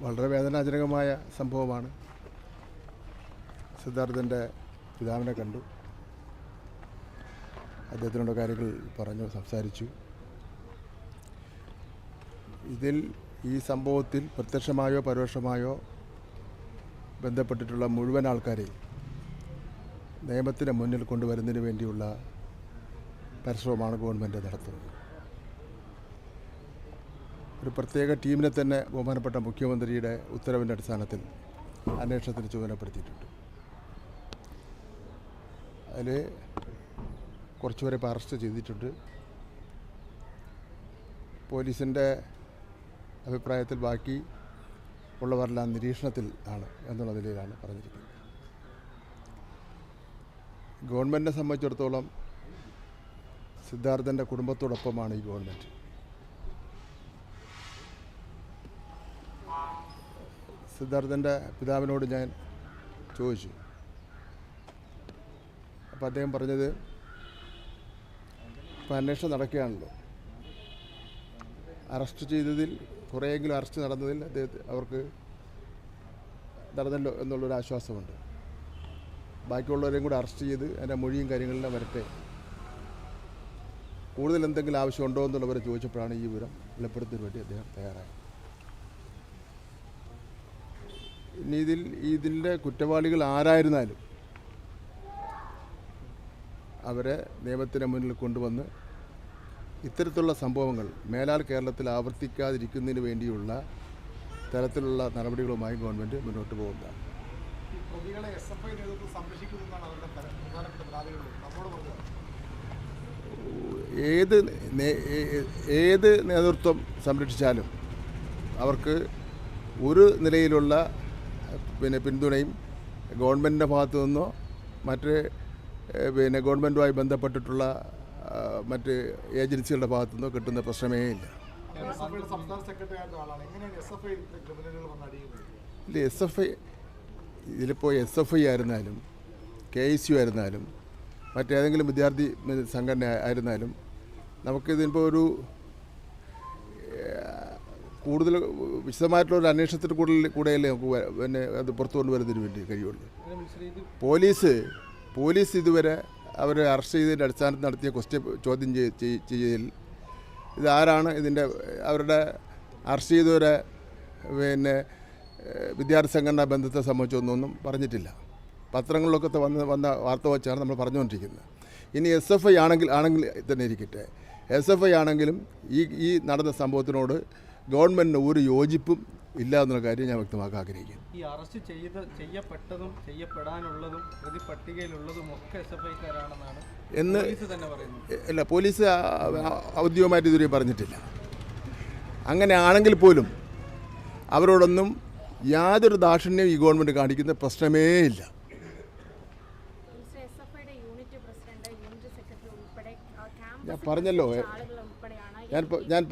വളരെ വേദനാജനകമായ സംഭവമാണ്. സിദ്ധാർത്ഥൻ്റെ പിതാവിനെ കണ്ടു, അദ്ദേഹത്തിനോട് കാര്യങ്ങൾ പറഞ്ഞു, സംസാരിച്ചു. ഈ സംഭവത്തിൽ പ്രത്യക്ഷമായോ പരോക്ഷമായോ ബന്ധപ്പെട്ടിട്ടുള്ള മുഴുവൻ ആൾക്കാരെയും നിയമത്തിന് മുന്നിൽ കൊണ്ടുവരുന്നതിന് വേണ്ടിയുള്ള പരിശ്രമമാണ് ഗവൺമെൻറ് നടത്തുന്നത്. ഒരു പ്രത്യേക ടീമിനെ തന്നെ ബഹുമാനപ്പെട്ട മുഖ്യമന്ത്രിയുടെ ഉത്തരവിൻ്റെ അടിസ്ഥാനത്തിൽ അന്വേഷണത്തിന് ചുമതലപ്പെടുത്തിയിട്ടുണ്ട്. അതിൽ കുറച്ചുപേരെ ഇപ്പോൾ അറസ്റ്റ് ചെയ്തിട്ടുണ്ട്. പോലീസിൻ്റെ അഭിപ്രായത്തിൽ ബാക്കി ഉള്ളവരെല്ലാം നിരീക്ഷണത്തിൽ ആണ് എന്നുള്ള നിലയിലാണ് പറഞ്ഞിരിക്കുന്നത്. ഗവൺമെൻറ്റിനെ സംബന്ധിച്ചിടത്തോളം സിദ്ധാർത്ഥൻ്റെ കുടുംബത്തോടൊപ്പമാണ് ഈ ഗവൺമെൻറ്. സിദ്ധാർത്ഥൻ്റെ പിതാവിനോട് ഞാൻ ചോദിച്ചു. അപ്പോൾ അദ്ദേഹം പറഞ്ഞത്, ഇപ്പോൾ അന്വേഷണം നടക്കുകയാണല്ലോ, അറസ്റ്റ് ചെയ്തതിൽ കുറേയെങ്കിലും അറസ്റ്റ് നടന്നതിൽ അവർക്ക് നടന്നല്ലോ എന്നുള്ളൊരു ആശ്വാസമുണ്ട്. ബാക്കിയുള്ളവരെയും കൂടെ അറസ്റ്റ് ചെയ്ത് അതിൻ്റെ മൊഴിയും കാര്യങ്ങളെല്ലാം വരട്ടെ, കൂടുതൽ എന്തെങ്കിലും ആവശ്യമുണ്ടോ എന്നുള്ളവരെ ചോദിച്ചപ്പോഴാണ് ഈ വിവരം വെളിപ്പെടുത്തുന്നതിന് വേണ്ടി അദ്ദേഹം തയ്യാറായത്. ഇനി ഇതിൻ്റെ കുറ്റവാളികൾ ആരായിരുന്നാലും അവരെ നിയമത്തിന് മുന്നിൽ കൊണ്ടുവന്ന് ഇത്തരത്തിലുള്ള സംഭവങ്ങൾ മേലാൽ കേരളത്തിൽ ആവർത്തിക്കാതിരിക്കുന്നതിന് വേണ്ടിയുള്ള തരത്തിലുള്ള നടപടികളുമായി ഗവൺമെൻറ് മുന്നോട്ട് പോകുന്നതാണ്. ഏത് നേതൃത്വം സംരക്ഷിച്ചാലും അവർക്ക് ഒരു നിലയിലുള്ള പിന്തുണയും ഗവൺമെൻറ്റിൻ്റെ ഭാഗത്തു നിന്നോ മറ്റ് ഗവൺമെൻറ്റുമായി ബന്ധപ്പെട്ടിട്ടുള്ള മറ്റ് ഏജൻസികളുടെ ഭാഗത്തു നിന്നോ കിട്ടുന്ന പ്രശ്നമേ ഇല്ല. ഇതിലിപ്പോൾ SFI ആയിരുന്നാലും KSU ആയിരുന്നാലും മറ്റേതെങ്കിലും വിദ്യാർത്ഥി സംഘടന ആയിരുന്നാലും നമുക്കിതിപ്പോൾ ഒരു കൂടുതൽ വിശദമായിട്ടുള്ളൊരു അന്വേഷണത്തിന് കൂടെയല്ലേ നമുക്ക് അത് പുറത്തു കൊണ്ടുവരുന്നതിന് വേണ്ടി കഴിയുള്ളൂ. പോലീസ് ഇതുവരെ അവരെ അറസ്റ്റ് ചെയ്തതിൻ്റെ അടിസ്ഥാനത്തിൽ നടത്തിയ ചോദ്യം ചെയ്യൽ ഇതാരാണ് അവരുടെ അറസ്റ്റ് ചെയ്തവരെ വിദ്യാർത്ഥി സംഘടനാ ബന്ധത്തെ സംബന്ധിച്ചൊന്നും പറഞ്ഞിട്ടില്ല. പത്രങ്ങളിലൊക്കെ വന്ന വാർത്ത വെച്ചാണ് നമ്മൾ പറഞ്ഞുകൊണ്ടിരിക്കുന്നത്. ഇനി SFI ആണെങ്കിൽ തന്നെ ഇരിക്കട്ടെ, SFI ആണെങ്കിലും ഈ നടന്ന സംഭവത്തിനോട് ഗവൺമെൻറ്റിന് ഒരു യോജിപ്പും ഇല്ല എന്നുള്ള കാര്യം ഞാൻ വ്യക്തമാക്കാൻ ആഗ്രഹിക്കുന്നു. ഈ അറസ്റ്റ് ചെയ്യപ്പെട്ടതും ചെയ്യപ്പെടാനുള്ളതും പ്രതി പട്ടികയിലുള്ളതും ഒക്കെ SFIക്കാരാണെന്നാണ് പോലീസ് തന്നെ പറയുന്നത്. അല്ല, പോലീസ് ഔദ്യോഗികമായിട്ട് ഇതുവരെ പറഞ്ഞിട്ടില്ല. അങ്ങനെ ആണെങ്കിൽ പോലും അവരോടൊന്നും യാതൊരു ദാക്ഷിണ്യവും ഈ ഗവൺമെൻറ് കാണിക്കുന്ന പ്രശ്നമേ ഇല്ല. ഞാൻ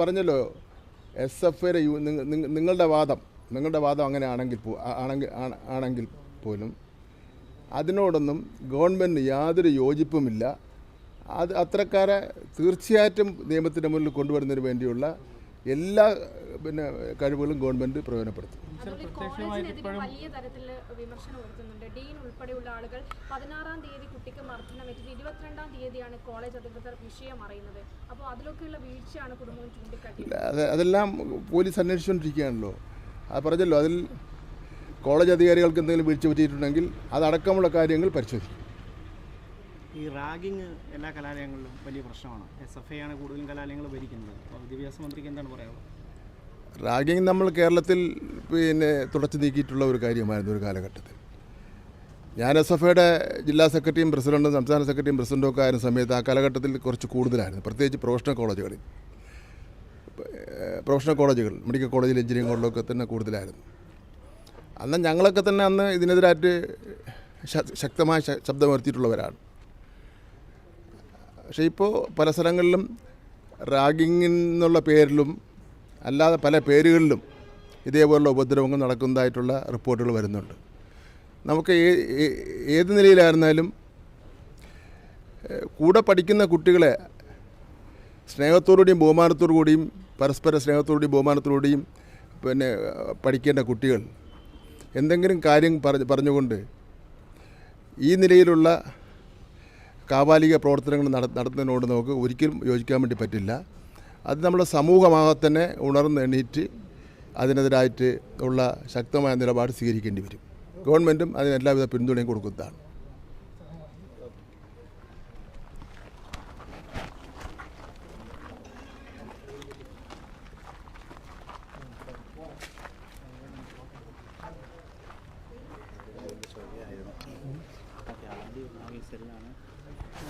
പറഞ്ഞല്ലോ SFIയുടെ നിങ്ങളുടെ വാദം അങ്ങനെ ആണെങ്കിൽ പോലും അതിനോടൊന്നും ഗവൺമെൻറ്റിന് യാതൊരു യോജിപ്പുമില്ല. അത്തരക്കാരെ തീർച്ചയായിട്ടും നിയമത്തിൻ്റെ മുന്നിൽ കൊണ്ടുവരുന്നതിന് വേണ്ടിയുള്ള എല്ലാ കഴിവുകളും ഗവൺമെൻറ് പ്രയോജനപ്പെടുത്തും. വലിയ തരത്തിൽ വിമർശനം ഉയർത്തുന്നുണ്ട്. ഡീൻ ഉൾപ്പെടെയുള്ള ആളുകൾ 16-ാം തീയതി കുട്ടിക്ക് മർദ്ദനമേറ്റത് 22-ാം തീയതിയാണ് കോളേജ് അധികൃതർ വിഷയം അറിയുന്നത്. അപ്പോൾ അതിലൊക്കെയുള്ള വീഴ്ചയാണ് കുടുംബം ചൂണ്ടിക്കാട്ടിയത്. അതെല്ലാം പോലീസ് അന്വേഷിച്ചുകൊണ്ടിരിക്കുകയാണല്ലോ. അത് പറഞ്ഞല്ലോ, അതിൽ കോളേജ് അധികാരികൾക്ക് എന്തെങ്കിലും വീഴ്ച പറ്റിയിട്ടുണ്ടെങ്കിൽ അതടക്കമുള്ള കാര്യങ്ങൾ പരിശോധിക്കും. ഈ റാഗിങ് എല്ലാ കലാലയങ്ങളിലും വലിയ പ്രശ്നമാണ്. SFI ആണ് കൂടുതലും കലാലയങ്ങൾ ഭരിക്കുന്നത്. അപ്പോൾ വിദ്യാഭ്യാസ മന്ത്രിക്ക് എന്താണ് പറയാനുള്ളത്? റാഗിങ് നമ്മൾ കേരളത്തിൽ തുടച്ചു നീക്കിയിട്ടുള്ള ഒരു കാര്യമായിരുന്നു ഒരു കാലഘട്ടത്തിൽ. ഞാൻ SFIയുടെ ജില്ലാ സെക്രട്ടറിയും പ്രസിഡൻറ്റും സംസ്ഥാന സെക്രട്ടറിയും പ്രസിഡൻറ്റും ഒക്കെ ആയിരുന്ന സമയത്ത് ആ കാലഘട്ടത്തിൽ കുറച്ച് കൂടുതലായിരുന്നു. പ്രത്യേകിച്ച് പ്രൊഫഷണൽ കോളേജുകൾ മെഡിക്കൽ കോളേജിൽ എഞ്ചിനീയറിംഗ് കോളേജിലൊക്കെ തന്നെ കൂടുതലായിരുന്നു. അന്ന് ഞങ്ങളൊക്കെ തന്നെ ഇതിനെതിരായിട്ട് ശക്തമായ ശബ്ദമുയർത്തിയിട്ടുള്ളവരാണ്. പക്ഷേ ഇപ്പോൾ പല സ്ഥലങ്ങളിലും റാഗിങ്ങിനുള്ള പേരിലും അല്ലാതെ പല പേരുകളിലും ഇതേപോലുള്ള ഉപദ്രവങ്ങൾ നടക്കുന്നതായിട്ടുള്ള റിപ്പോർട്ടുകൾ വരുന്നുണ്ട്. നമുക്ക് ഏത് നിലയിലായിരുന്നാലും കൂടെ പഠിക്കുന്ന കുട്ടികളെ സ്നേഹത്തോടുകൂടിയും ബഹുമാനത്തോടു കൂടിയും പരസ്പര സ്നേഹത്തോടുകൂടിയും ബഹുമാനത്തോടുകൂടിയും പിന്നെ പഠിക്കേണ്ട കുട്ടികൾ എന്തെങ്കിലും കാര്യം പറഞ്ഞുകൊണ്ട് ഈ നിലയിലുള്ള കാബാലിക പ്രവർത്തനങ്ങൾ നടത്തുന്നതിനോട് നമുക്ക് ഒരിക്കലും യോജിക്കാൻ വേണ്ടി പറ്റില്ല. അത് നമ്മുടെ സമൂഹമാകെ തന്നെ ഉണർന്ന് എണീറ്റ് അതിനെതിരായിട്ട് ഉള്ള ശക്തമായ നിലപാട് സ്വീകരിക്കേണ്ടി വരും. ഗവൺമെൻറ്റും അതിന് എല്ലാവിധ പിന്തുണയും കൊടുക്കുന്നതാണ്.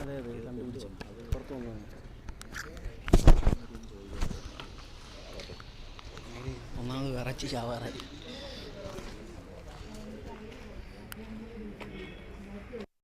അതെ കണ്ടുപിടിച്ചു പുറത്തു വന്നു ഒന്നാമത് വിറച്ച് ചാവാറായി.